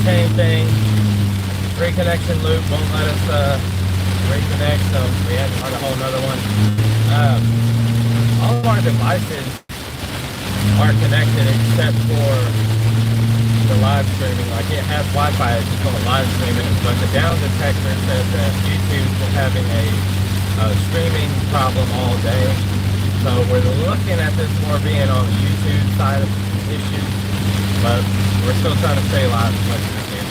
same thing. Reconnection loop won't let us reconnect, so we had to start a whole nother one. All of our devices are connected except for the live streaming. Like it has Wi-Fi, it's just on live streaming, but the down detector says that YouTube's been having a streaming problem all day. So we're looking at this more being on the YouTube side of issues, but we're still trying to stay live as much as we can.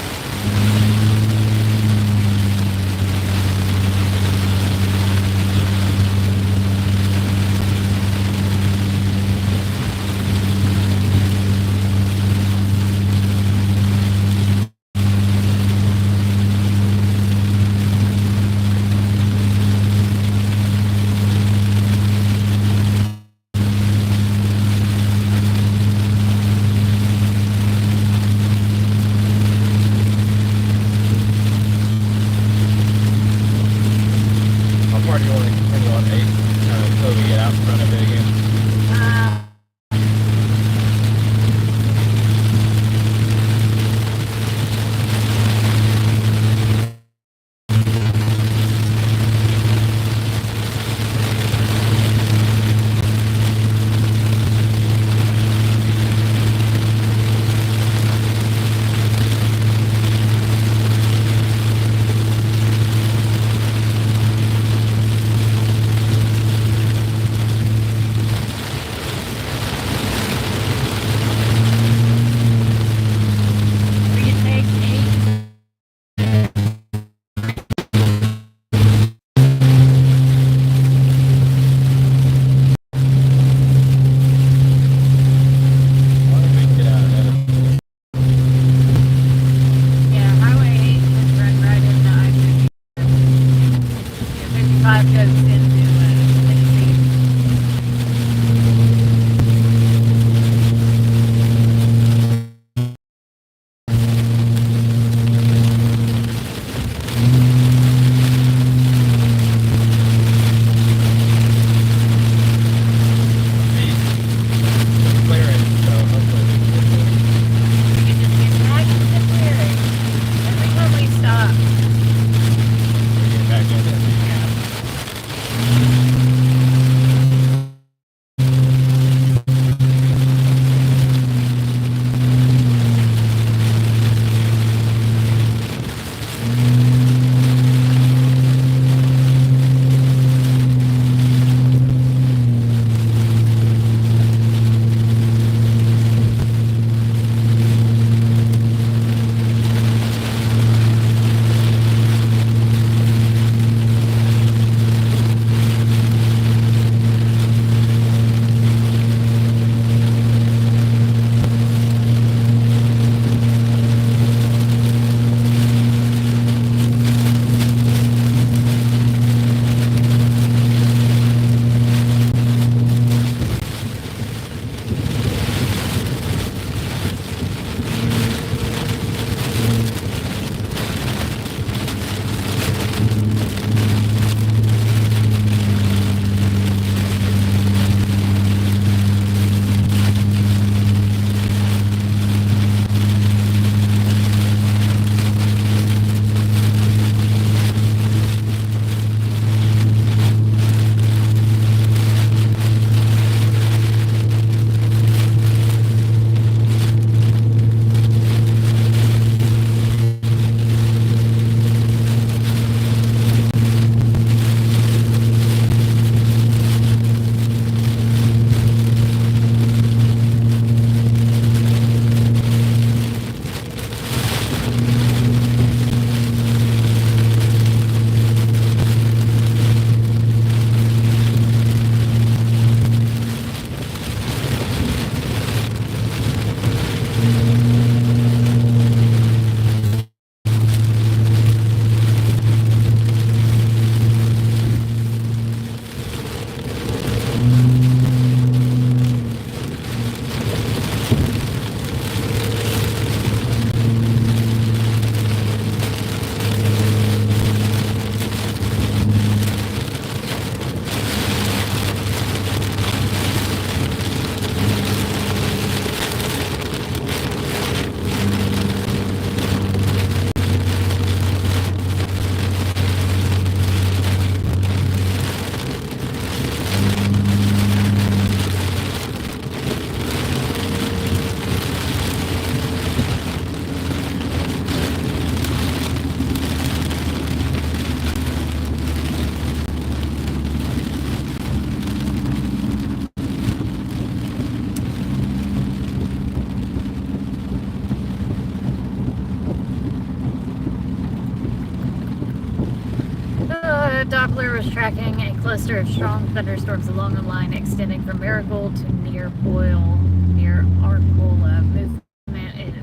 Doppler was tracking a cluster of strong thunderstorms along the line extending from Marigold to near Boyle, near Arcola. Movement it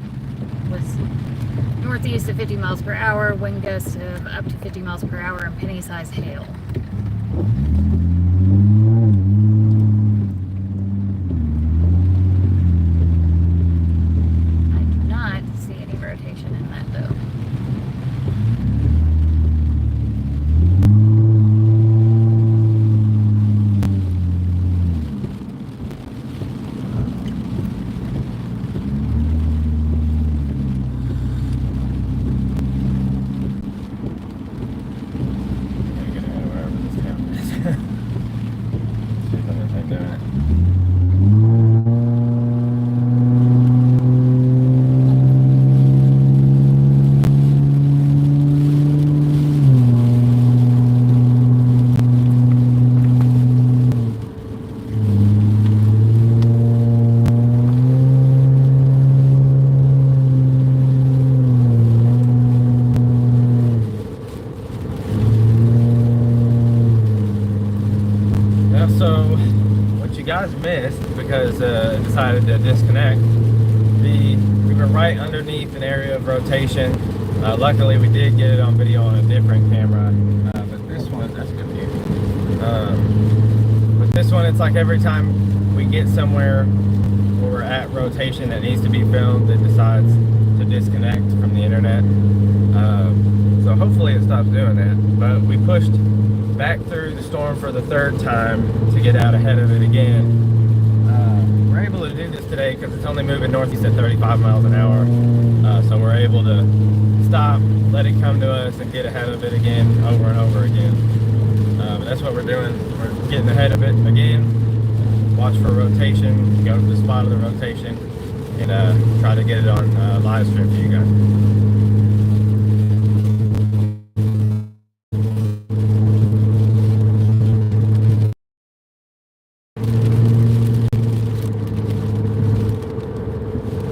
was northeast of 50 miles per hour, wind gusts of up to 50 miles per hour, and penny-sized hail. I do not see any rotation in that though. So what you guys missed because it decided to disconnect, we were right underneath an area of rotation. Luckily we did get it on video on a different camera, but this one, that's good view. But this one, it's like every time we get somewhere where we're at rotation that needs to be filmed, it decides to disconnect from the internet. So hopefully it stops doing that, but we pushed back through the storm for the third time to get out ahead of it again. We're able to do this today because it's only moving northeast at 35 miles an hour. So we're able to stop, let it come to us, and get ahead of it again, over and over again. But that's what we're doing. We're getting ahead of it again. Watch for rotation, go to the spot of the rotation, and try to get it on live stream for you guys.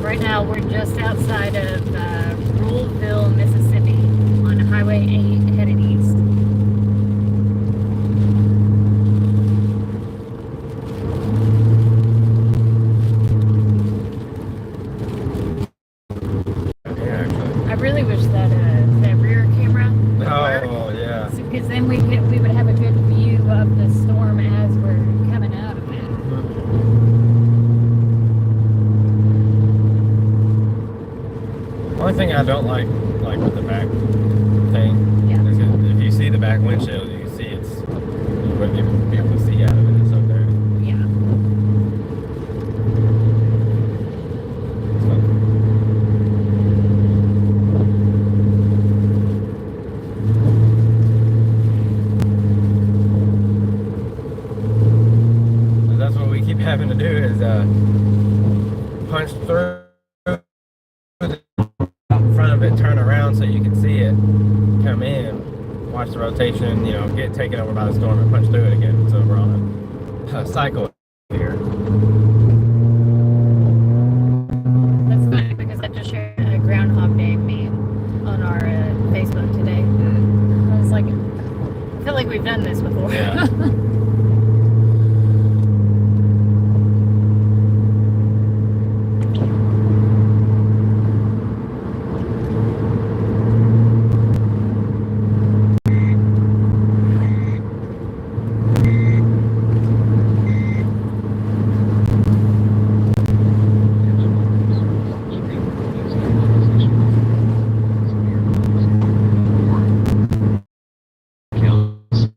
Right now, we're just outside of Ruleville, Mississippi, on Highway 8 headed east. Yeah, actually. I really wish that that rear camera would work. Oh, yeah. Because then we would have a good view of the storm as we're coming out of it. Only thing I don't like with the back thing, Yeah. is if you see the back windshield, you can see you wouldn't even be able to see out of it. It's so dirty. Yeah. So that's what we keep having to do is punch through in front of it, turn around so you can see it, come in, watch the rotation, you know, get taken over by the storm and punch through it again. So we're on a cycle here. That's funny because I just shared a Groundhog Day meme on our Facebook today. I was like, I feel like we've done this before. Yeah.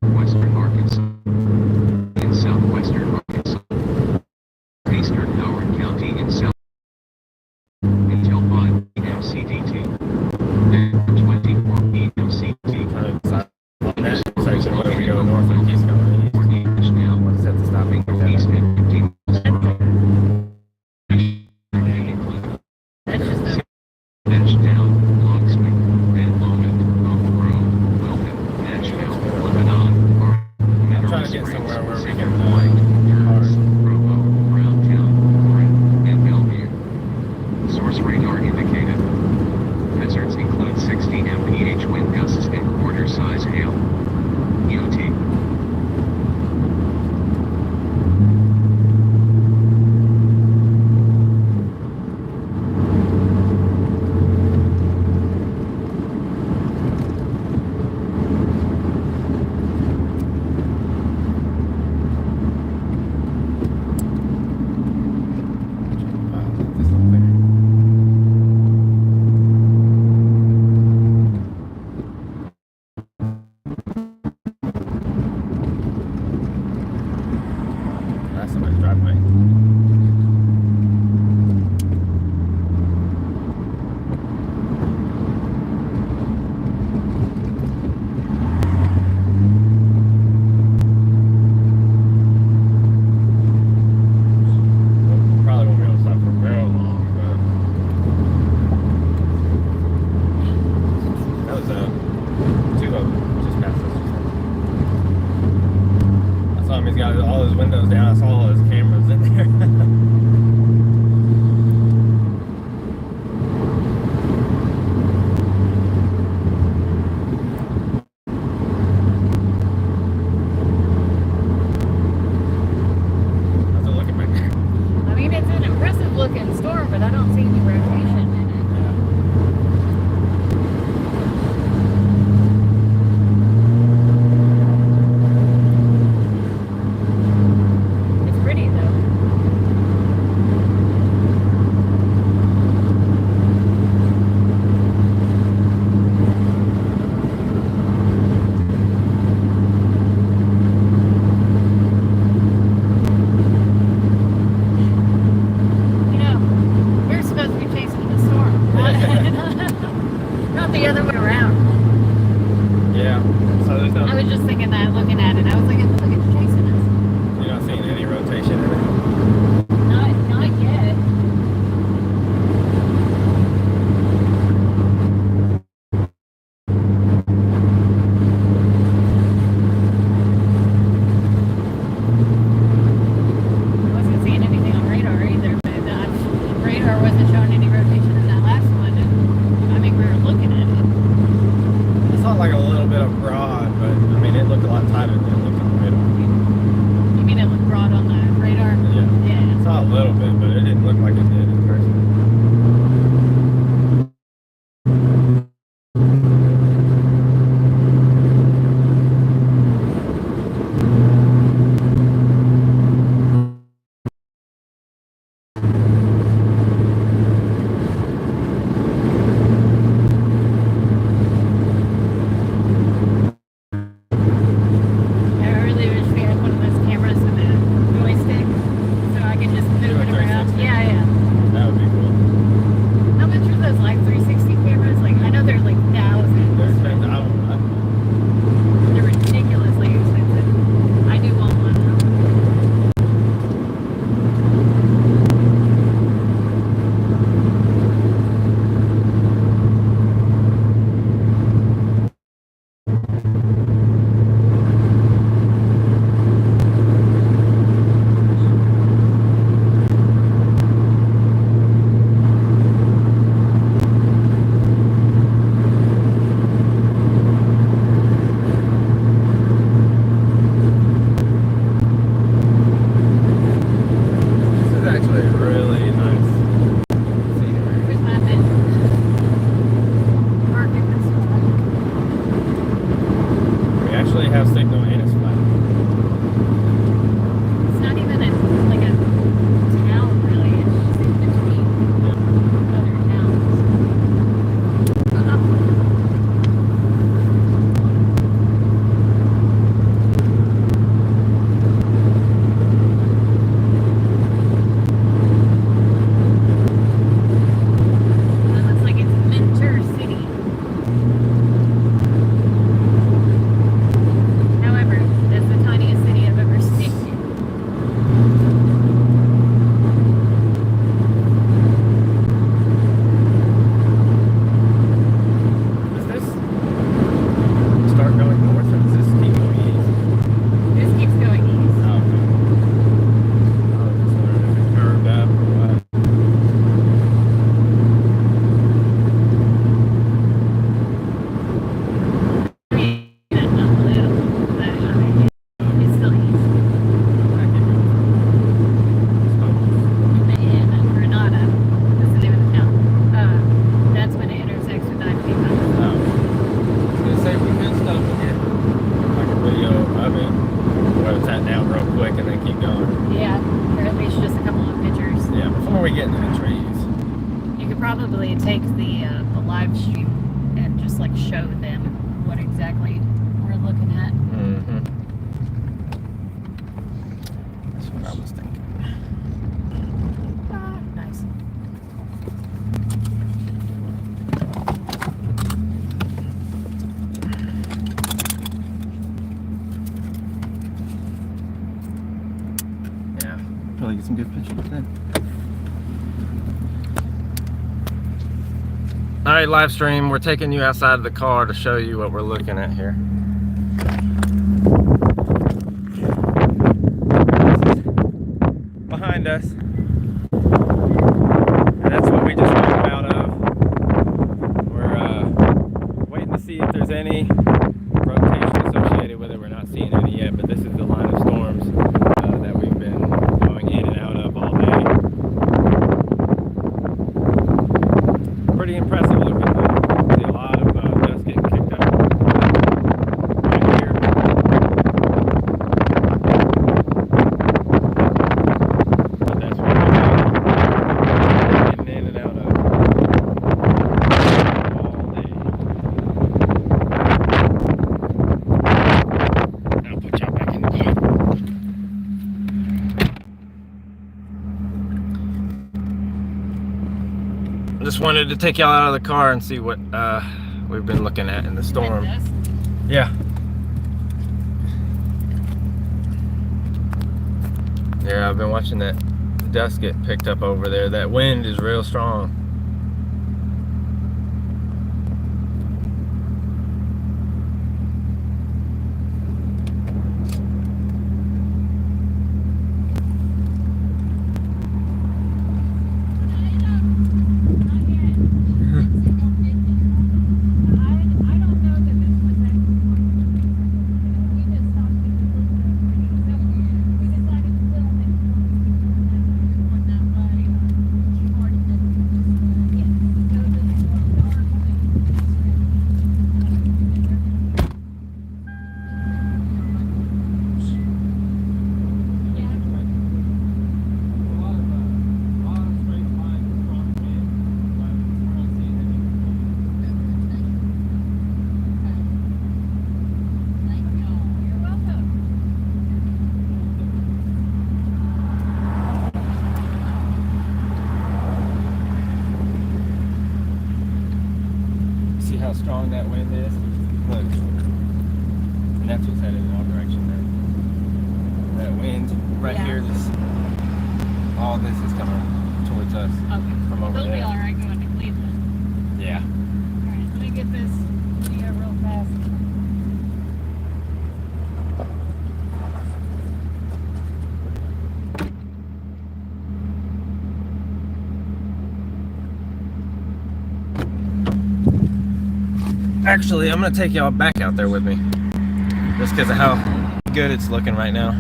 Western Arkansas and southwestern Arkansas, eastern Howard County and south until 5 p.m. CDT, then 24 p.m. CT. Section, whatever we go north of Keys County. Now, Set the stopping. east and 15 That's just a, Ashdown, Locksmith, Red Lowman, Oak Grove, Wilton, Nashville, Lebanon, I'm trying to get somewhere where we can White, park. Provo, Browntown, Warren, and Bellevue. Source radar indicated. Hazards include 60 mph wind gusts and quarter-size hail. Yield driveway. Probably won't be able to stop for real long, but that was two of them just past us. I saw him. He's got all his windows down. I saw all his cameras in there. How's it looking back there? I mean, it's an impressive looking storm, but I don't see any rotation in it. It's pretty though. You know, we're supposed to be chasing the storm, not the other way around. Yeah. So there's no. I was just thinking that, looking at it, I was like, look, it's chasing us. You're not seeing any rotation in it. Not yet. I wasn't seeing anything on radar either, but radar wasn't showing any rotation in that last one. And, I mean, we were looking at it. It's not like a little bit of broad, but I mean, it looked a lot tighter than it looked on the radar. You mean it looked broad on the radar? Yeah. Yeah. It's not a little bit, but it didn't look like it did in person. I really wish we had one of those cameras with a joystick so I could just move it around. 360. Yeah. That would be cool. How much are those like 360 cameras? Like, I know they're like thousands. They're expensive. They're ridiculously expensive. I do want one though. This is actually really nice scenery. Where's my bed? Park in this one. We actually have signal and it's flat. It's not even like a town really. It's just in between other towns. It looks like it's Mentor City. However, that's the tiniest city I've ever seen. Does this start going north or does this keep going east? This keeps going east. Oh, okay. I was just wondering if it curved up or what. I mean, a little, but I mean, it's still east. I keep going. In Granada, that's the name of the town. That's when it intersects with I-55. I was gonna say we could stop here. Like a video of it. Where it's at now real quick and then keep going. Yeah, or at least just a couple of pictures. Yeah, before we get into the trees. You could probably take the live stream and just like show them what exactly we're looking at. Mm-hmm. That's what I was thinking. Probably get some good pictures then. All right, live stream. We're taking you outside of the car to show you what we're looking at here. Behind us. And that's what we just walked out of. We're waiting to see if there's any rotation associated with it. We're not seeing any yet, but this is the line of storms that we've been going in and out of all day. Pretty impressive looking. See a lot of dust getting kicked up right here. But that's what we're getting in and out of all day. I'll put y'all back in the car. Just wanted to take y'all out of the car and see what we've been looking at in the storm. Yeah. Yeah, I've been watching that dust get picked up over there. That wind is real strong. See how strong that wind is? Look. And that's what's headed in our direction there. That wind right Yeah. here, all this is coming towards us from over They'll be there. alright going to Cleveland. Yeah. Alright, let me get this video real fast. Actually, I'm gonna take y'all back out there with me. Just because of how good it's looking right now.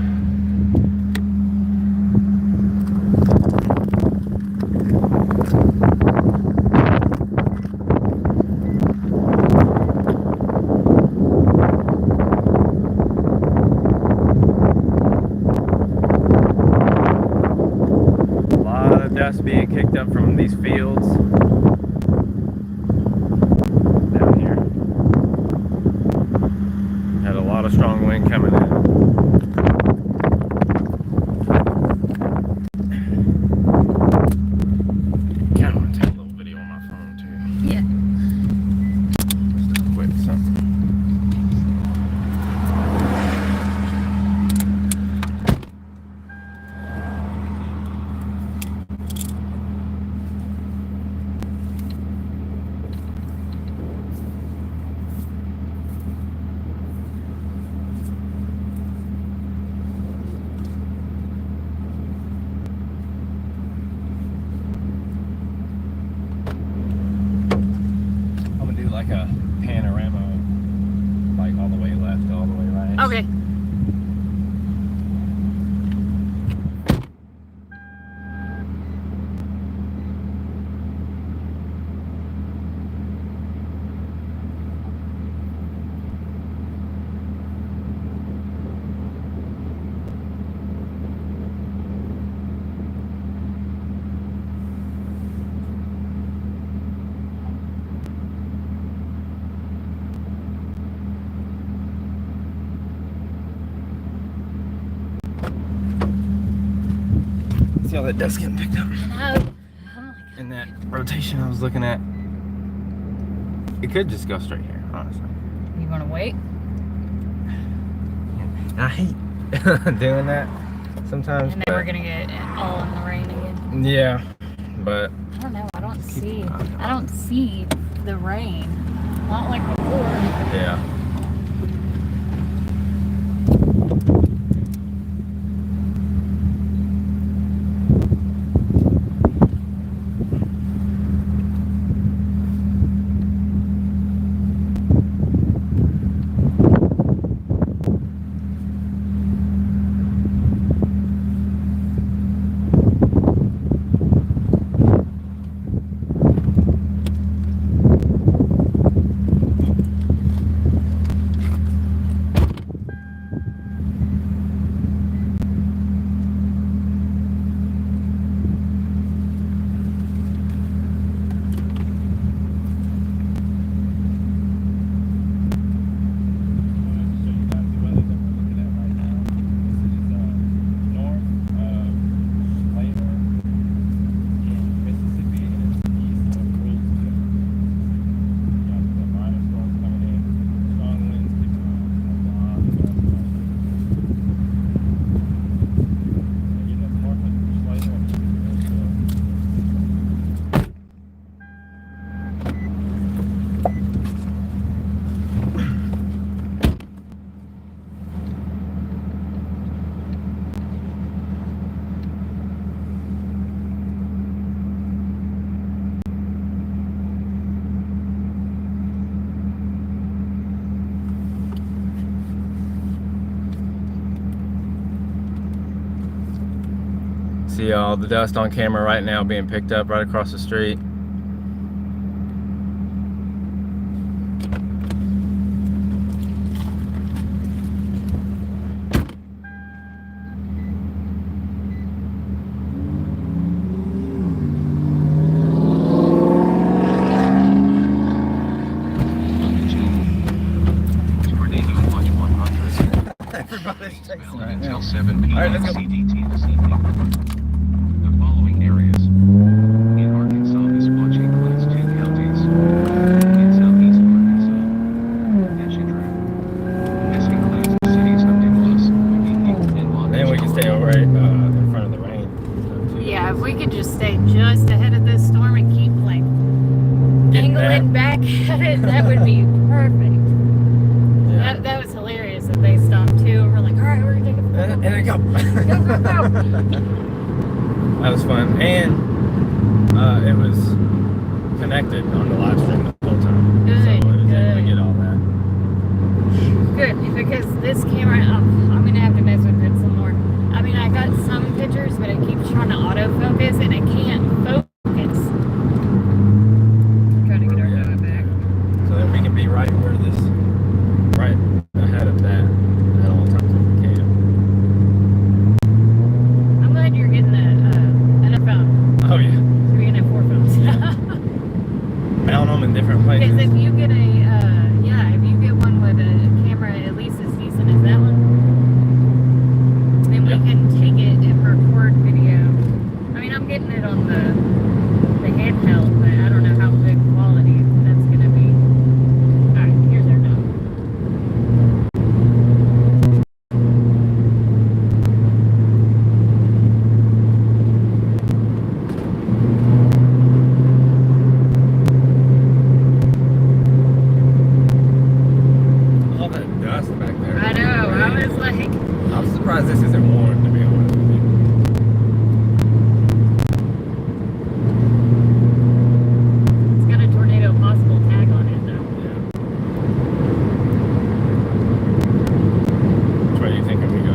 A lot of dust being kicked up from these fields. Down here. Had a lot of strong wind coming in. Kind of want to take a little video on my phone too. Yeah. Just a quick something. I'm gonna do like a panorama, like all the way left, all the way right. Okay. See all that dust getting picked up? No. I'm like, In that rotation I was looking at. It could just go straight here, honestly. you gonna wait? I hate doing that. sometimes. And then we're gonna get all in the rain again. Yeah, but I don't know. I don't see the rain. Not like before. yeah. See all the dust on camera right now being picked up right across the street. Tornado Watch 100. Everybody's chasing right Until now. 7 p.m. All right, let's go. CDT this evening. The following areas. In Arkansas, this watch includes 2 counties. In southeast Arkansas, and Chitral. This includes the cities of Nicholas, Waukee, and Monticello. Then we can stay right in front of the rain. Yeah, if we could just stay just ahead of this storm and keep like Getting angling back at it, that would be perfect. Yeah. That was hilarious that they stopped too. We're like, all right, we're gonna take a And then go. go. That was fun. And it was connected on the live stream the whole time. Good, So it was able to good. get all that. Good, because this camera, I'm gonna have to mess with it some more. I mean, I got some pictures, but it keeps trying to autofocus and it can't focus. Trying to get our Yeah. photo back. So that we can be right where this, right ahead of that at all times if we can. I'm glad you're getting another phone. Oh yeah. So we can have 4 phones. Mount them in different Because places. if you get if you get one with a camera at least as decent as that one, then we Yep. can take it and record video. I mean, I'm getting it on the handheld, but I don't know how good quality that's gonna be. All right, here's our note. All that dust back there. I know. I was like, I'm surprised this isn't warm, to be honest with you. it's got a tornado possible tag on it though. Which way do you think we go?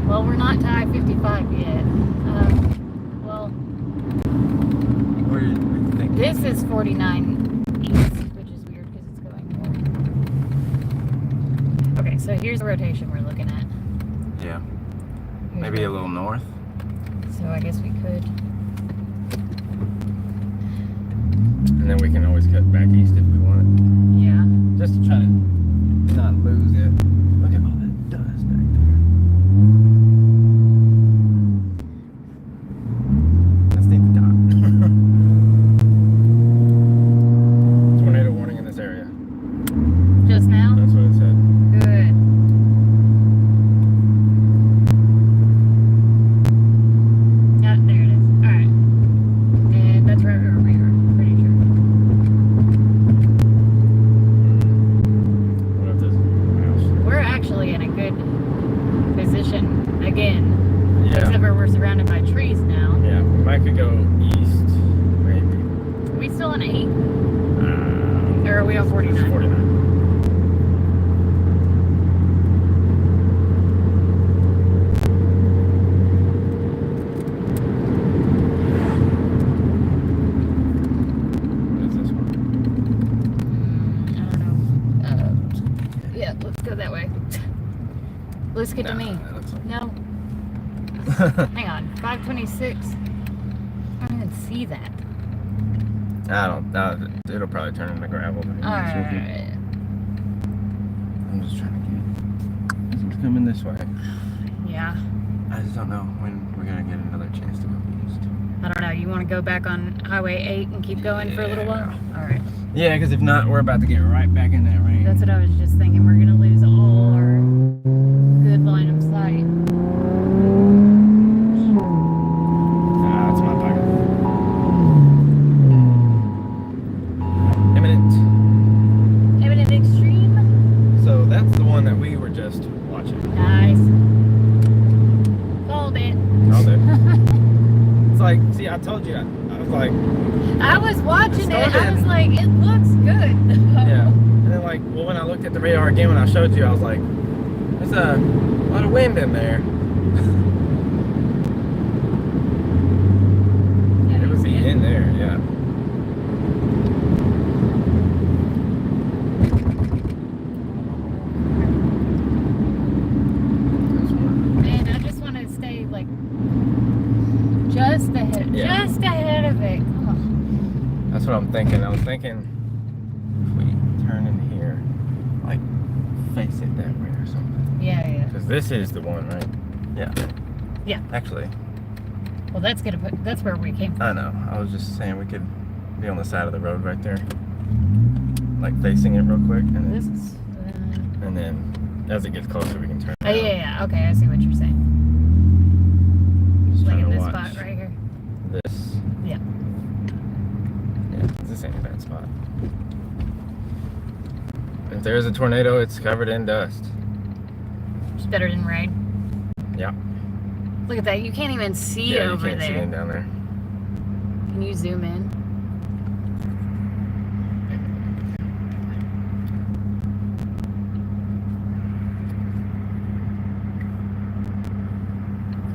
Well, we're not to I-55 yet. Well, Where do you think? this is 49 east, which is weird because it's going north. Okay, so here's the rotation we're looking at. Yeah. Here's Maybe where- a little north. So I guess we could. And then we can always cut back east if we want. Yeah. Just to try to not lose it. Look at all that dust back there. Let's take the top. Tornado warning in this area. Just now? we on 49? 49. What is this one? I don't know. Yeah, let's go that way. Let's get to Nah, me. that looks like- No. Hang on. 526. I don't even see that. I don't. It'll probably turn into gravel. But Alright. I'm just trying to get. It's coming this way. Yeah. I just don't know when we're gonna get another chance to go east. I don't know. You want to go back on Highway 8 and keep going for a little while? Alright. Yeah, because if not, we're about to get right back in that rain. That's what I was just thinking. We're going to lose all our good line of sight. That's my pocket. Imminent. Eminent Extreme. So that's the one that we were just watching. Nice. Called it. Called it. It's like, see, I told you. I was like, I was watching it. I started- was like, it looks good. yeah. And then like, well, when I looked at the radar again when I showed you, I was like, there's a lot of wind in there. Yeah, It would be in there, yeah. Man, I just want to stay like just ahead, Yeah. just ahead of it. Come on. That's what I'm thinking. I was thinking if we turn in here, like face it that way or something. Yeah, yeah. Because this is the one, right? Yeah. Yeah. Actually, Well, that's gonna put. That's where we came from. I know. I was just saying we could be on the side of the road right there, like facing it real quick, and This then, is. and then as it gets closer, we can turn. Oh yeah, yeah. Okay, I see what you're saying. Just Like trying in to this watch spot right here. this. Yeah. Yeah, this ain't a bad spot. If there's a tornado, it's covered in dust. It's better than rain. Yeah. Look at that. You can't even see Yeah, you over can't see there. it down there. Can you zoom in?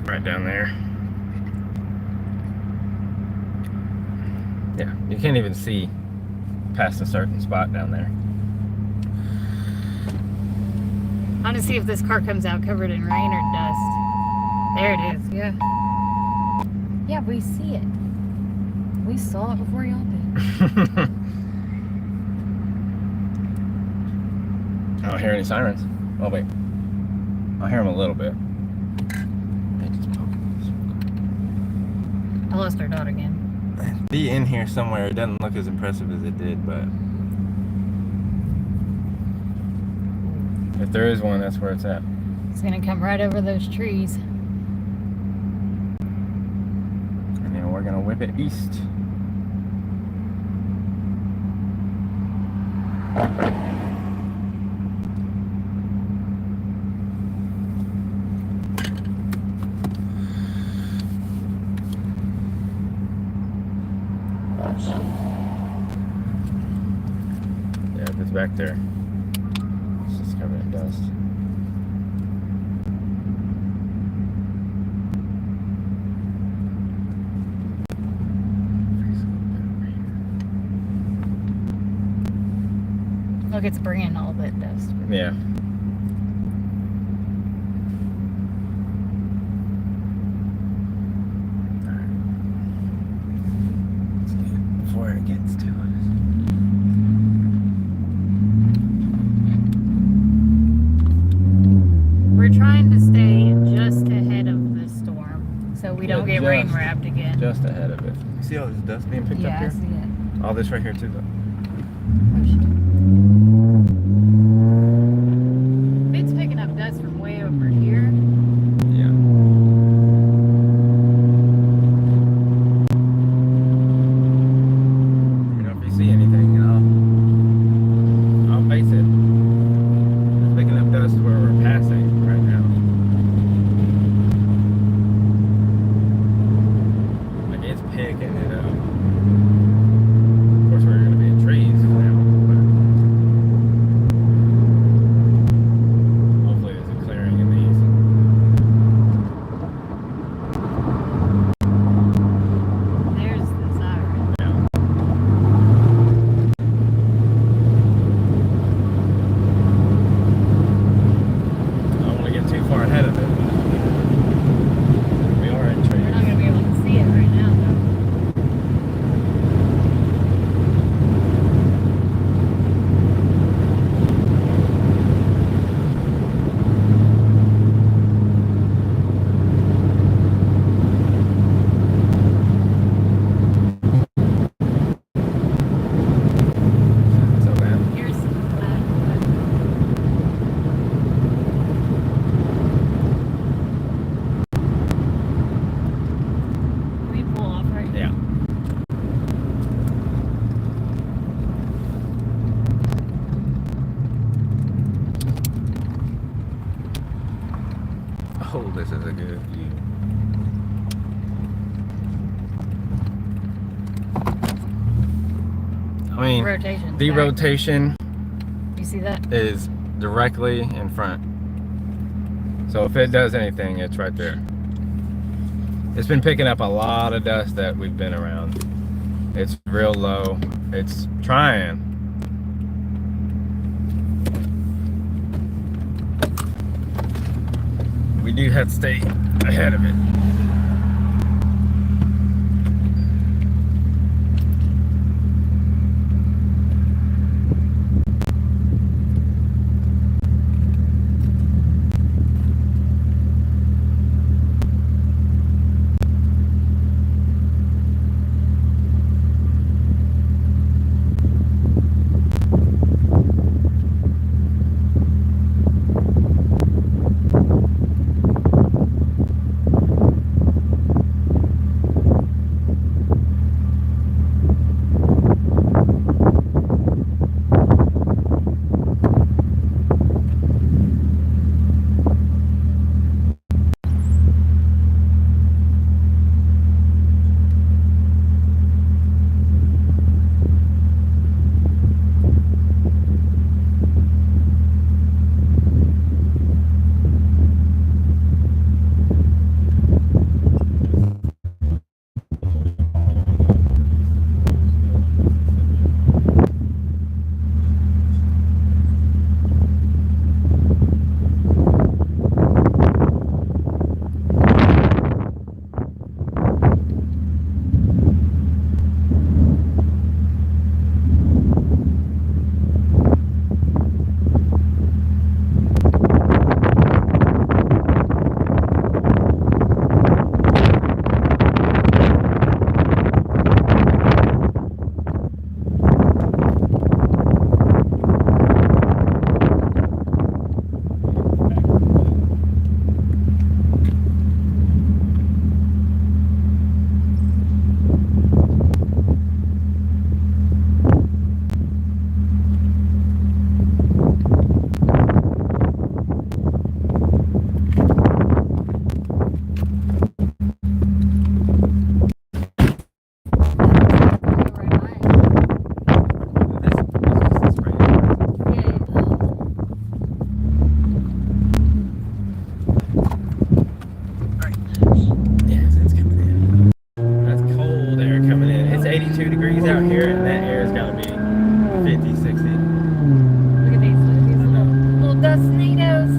Right down there. Yeah, you can't even see past a certain spot down there. I want to see if this car comes out covered in rain or dust. There it is. Yeah. Yeah, we see it. We saw it before y'all did. I don't hear any sirens. Oh wait, I hear them a little bit. They just poking I lost our dot again. us. Be in here somewhere. It doesn't look as impressive as it did, but if there is one, that's where it's at. It's gonna come right over those trees. And then we're gonna whip it east. Yeah, if it's back there, it's just covered in dust. Look, it's bringing all that dust. Yeah. Let's get it before it gets to us. We're trying to stay just ahead of the storm so we don't Yeah, get rain just- wrapped again. Just ahead of it. You see all this dust being picked Yeah, up I here? see it. All this right here too, though. Oh shit. It's picking up dust from way over here. Yeah. You know, if you see anything, I'll face it. It's picking up dust where we're passing right now. Like it's picking it up. Of course, we're gonna be in trees now. this is a good view. I mean, Rotation. the back. rotation You see that? is directly in front. So if it does anything, it's right there. It's been picking up a lot of dust that we've been around. It's real low. It's trying. We do have to stay ahead of it. Out here, and that air is gonna be 50, 60. Look at these little dust tornadoes.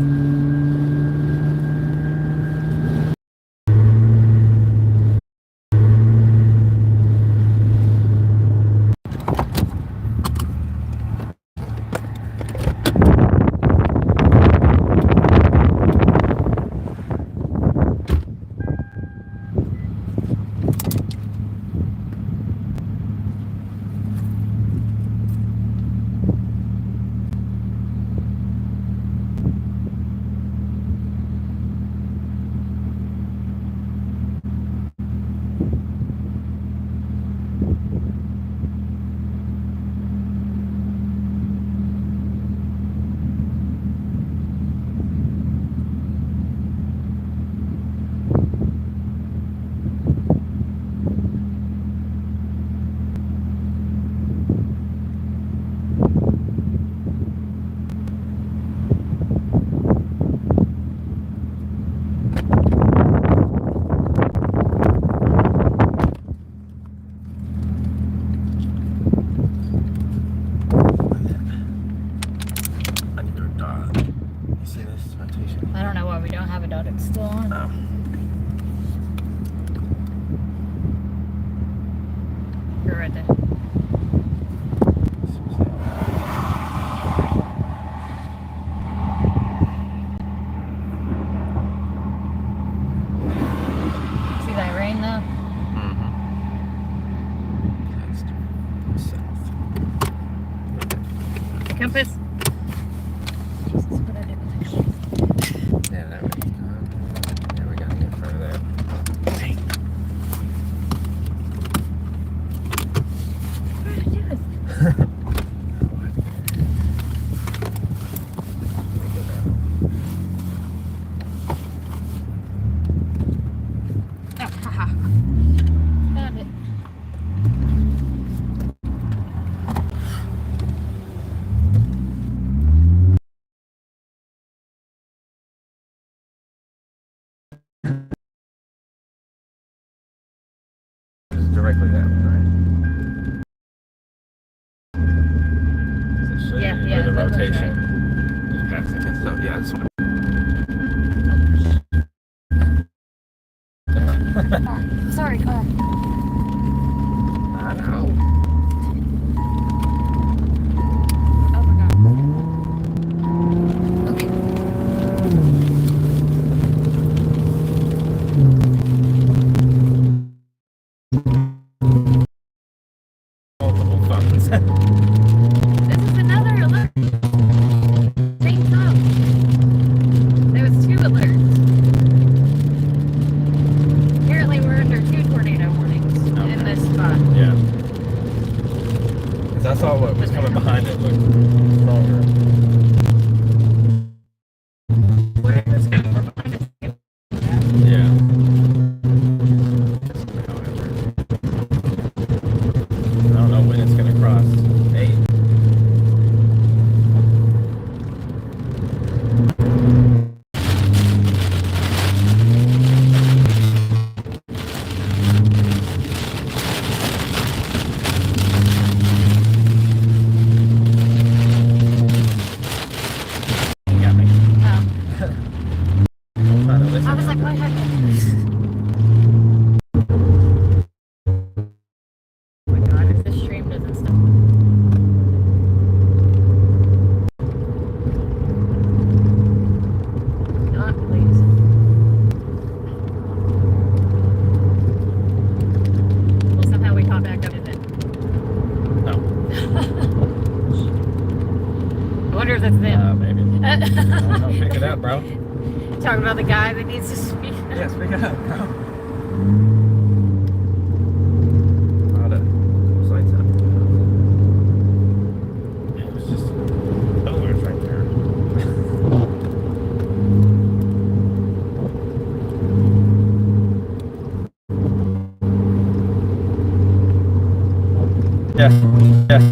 I don't know why we don't have a dot. It's still on. No. You're right there. See that rain though? The compass. Jesus, what I did with the compass. Yeah, that way. Yeah, we gotta get in front of that. Dang. What did I do with directly that way, right? 'Cause it should Yeah, be yeah, where the that looks rotation is passing and stuff. Yeah, this one. Sorry, car. I know. Oh my god. Okay. Multiple phones. This is another alert. Same phone. There was 2 alerts. Apparently we're under 2 tornado warnings in this spot. Yeah. Because I saw what was coming behind it looked stronger. Whatever's coming from behind us. Yeah. I don't know when it's gonna cross 8. You got me. Oh. I'm trying to listen. I was like, what happened? Oh my god, if this stream doesn't stop. God, please. Well, somehow we caught back up with it. No. I wonder if that's them. Maybe. I don't know. Pick it up, bro. Talking about the guy that needs to speak. Yes, pick it up, bro. Oh, the those lights up. It was just pillars right there. Yeah. Yeah.